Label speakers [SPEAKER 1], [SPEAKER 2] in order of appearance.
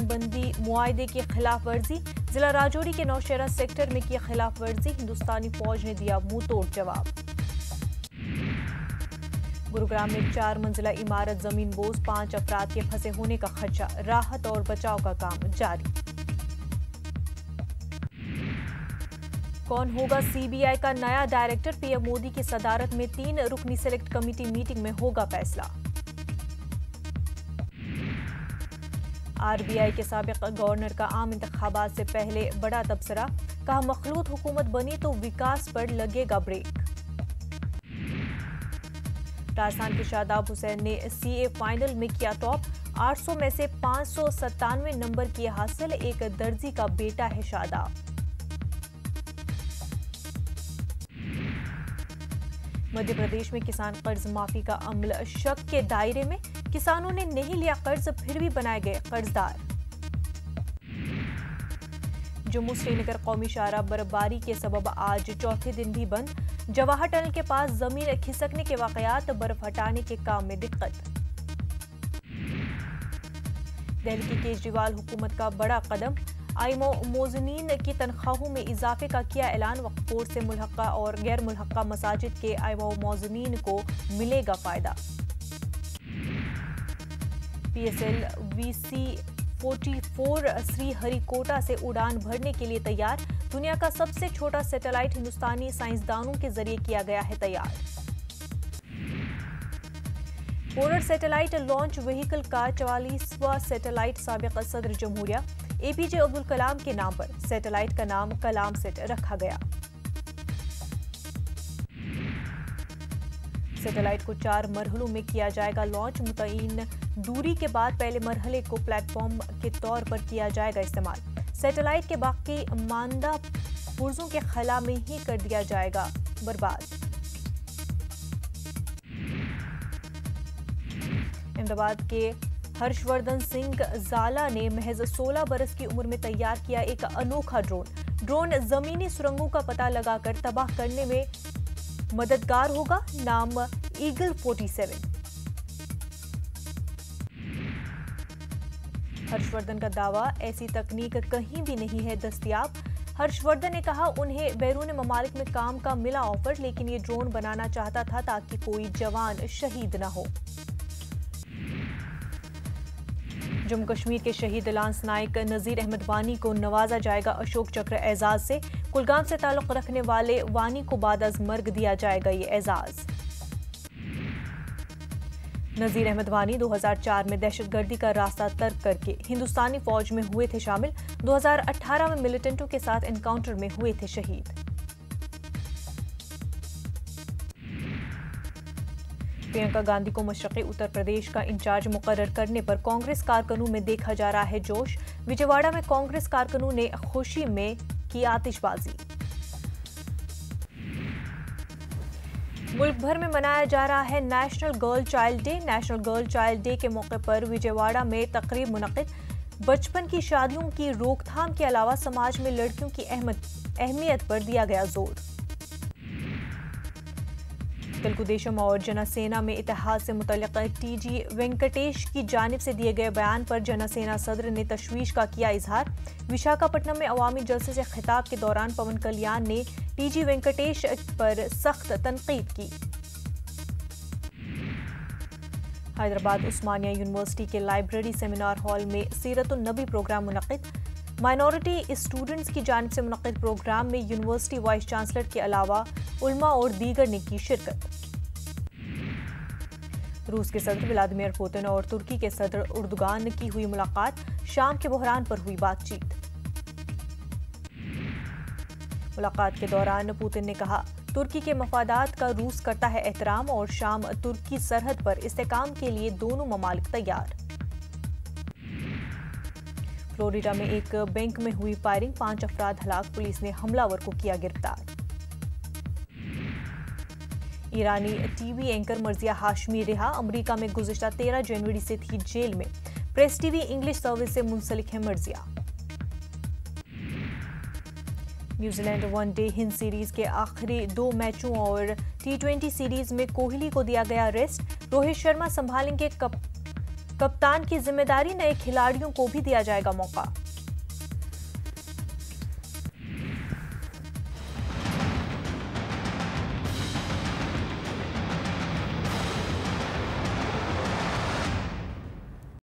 [SPEAKER 1] बंदी मुआहदे की खिलाफ वर्जी, जिला राजौरी के नौशेरा सेक्टर में की खिलाफ वर्जी, हिंदुस्तानी फौज ने दिया मुंह तोड़ जवाब। गुरुग्राम में 4 मंजिला इमारत जमीन बोझ, 5 अफराद के फंसे होने का खदशा, राहत और बचाव का काम जारी। कौन होगा सीबीआई का नया डायरेक्टर, पीएम मोदी की सदारत में 3 रुकनी सेलेक्ट कमेटी मीटिंग में होगा फैसला। आरबीआई के साबिक गवर्नर का आम इंतखाबात से पहले बड़ा तबसरा, कहा मखलूत हुकूमत बनी तो विकास पर लगेगा ब्रेक। राजस्थान के शादाब हुसैन ने सीए फाइनल में किया टॉप, 800 में से 597 नंबर किए हासिल, एक दर्जी का बेटा है शादाब। मध्य प्रदेश में किसान कर्ज माफी का अमल शक के दायरे में, किसानों ने नहीं लिया कर्ज फिर भी बनाए गए कर्जदार। जम्मू श्रीनगर कौमी शाहराह बर्फबारी के सबब आज चौथे दिन भी बंद, जवाहर टनल के पास जमीन खिसकने के वाकयात, बर्फ हटाने के काम में दिक्कत। दिल्ली की केजरीवाल हुकूमत का बड़ा कदम, आईमो मोजनीन की तनख्वाहों में इजाफे का किया ऐलान, वक्फ बोर्ड से मुल्हक्का और गैर मुल्हक्का मसाजिद के आईमो मोजनीन को मिलेगा फायदा। पीएसएल VC-44 श्रीहरिकोटा से उड़ान भरने के लिए तैयार, दुनिया का सबसे छोटा सैटेलाइट हिंदुस्तानी साइंसदानों के जरिए किया गया है तैयार। पोलर सैटेलाइट लॉन्च व्हीकल का 44वां सैटेलाइट साबिक सदर जमहूरिया एपीजे अब्दुल कलाम के नाम पर, सैटेलाइट का नाम कलाम सेट रखा गया। सैटेलाइट को 4 मरहलों में किया जाएगा लॉन्च, मुतय्यन दूरी के बाद पहले मरहले को प्लेटफॉर्म के तौर पर किया जाएगा इस्तेमाल। सैटेलाइट के बाकी मानदा पुर्जों के खला में ही कर दिया जाएगा बर्बाद। अहमदाबाद के हर्षवर्धन सिंह जाला ने महज 16 बरस की उम्र में तैयार किया एक अनोखा ड्रोन जमीनी सुरंगों का पता लगाकर तबाह करने में मददगार होगा, नाम ईगल 47। हर्षवर्धन का दावा, ऐसी तकनीक कहीं भी नहीं है दस्तयाब। हर्षवर्धन ने कहा उन्हें बैरून ममालिक में काम का मिला ऑफर, लेकिन ये ड्रोन बनाना चाहता था ताकि कोई जवान शहीद न हो। जम्मू कश्मीर के शहीद लांस नायक नजीर अहमद वानी को नवाजा जाएगा अशोक चक्र एजाज से, कुलगाम से ताल्लुक रखने वाले वानी को बाद अज मर्ग दिया जाएगा ये एजाज। नजीर अहमद वानी 2004 में दहशतगर्दी का रास्ता तर्क करके हिंदुस्तानी फौज में हुए थे शामिल, 2018 में मिलिटेंटों के साथ एनकाउंटर में हुए थे शहीद। प्रियंका गांधी को मशरक़ी उत्तर प्रदेश का इंचार्ज मुकर्रर करने पर कांग्रेस कारकुनों में देखा जा रहा है जोश, विजयवाड़ा में कांग्रेस कारकुनों ने खुशी में की आतिशबाजी। मुल्क भर में मनाया जा रहा है national girl child day. National girl child day के मौके पर विजयवाड़ा में तकरीब मुनक़िद, बचपन की शादियों की रोकथाम के अलावा समाज में लड़कियों की अहमियत पर दिया गया जोर। तेलुगु देशम और जनसेना में इतिहाद से मुतल्लिक़ टीजी वेंकटेश की जानिब से दिए गए बयान पर जनसेना सदर ने तशवीश का किया इजहार। विशाखापट्टनम में अवामी जलसे से खिताब के दौरान पवन कल्याण ने टीजी वेंकटेश पर सख्त तनकीद की। हैदराबाद उस्मानिया यूनिवर्सिटी के लाइब्रेरी सेमिनार हॉल में सीरतुन नबी प्रोग्राम मुनक़िद, माइनॉरिटी स्टूडेंट्स की जानिब से मुनक़िद प्रोग्राम में यूनिवर्सिटी वाइस चांसलर के अलावा उलमा और दीगर ने की शिरकत। रूस के सदर व्लादिमीर पुतिन और तुर्की के सदर उर्दुगान की हुई मुलाकात, शाम के बहरान पर हुई बातचीत। मुलाकात के दौरान पुतिन ने कहा तुर्की के मफादात का रूस करता है एहतराम और शाम तुर्की सरहद पर इस्तेकाम के लिए दोनों ममालिक तैयार। फ्लोरिडा में एक बैंक में हुई फायरिंग, 5 अफराद हलाक, पुलिस ने हमलावर को किया गिरफ्तार। ईरानी टीवी एंकर मर्जिया हाशमी रिहा, अमेरिका में गुज़िश्ता 13 जनवरी से थी जेल में। प्रेस टीवी इंग्लिश सर्विस से मुंसलिक है मर्जिया। न्यूजीलैंड वनडे हिंद सीरीज के आखिरी 2 मैचों और T20 सीरीज में कोहली को दिया गया रेस्ट। रोहित शर्मा संभालेंगे कप्तान की जिम्मेदारी नए खिलाड़ियों को भी दिया जाएगा मौका।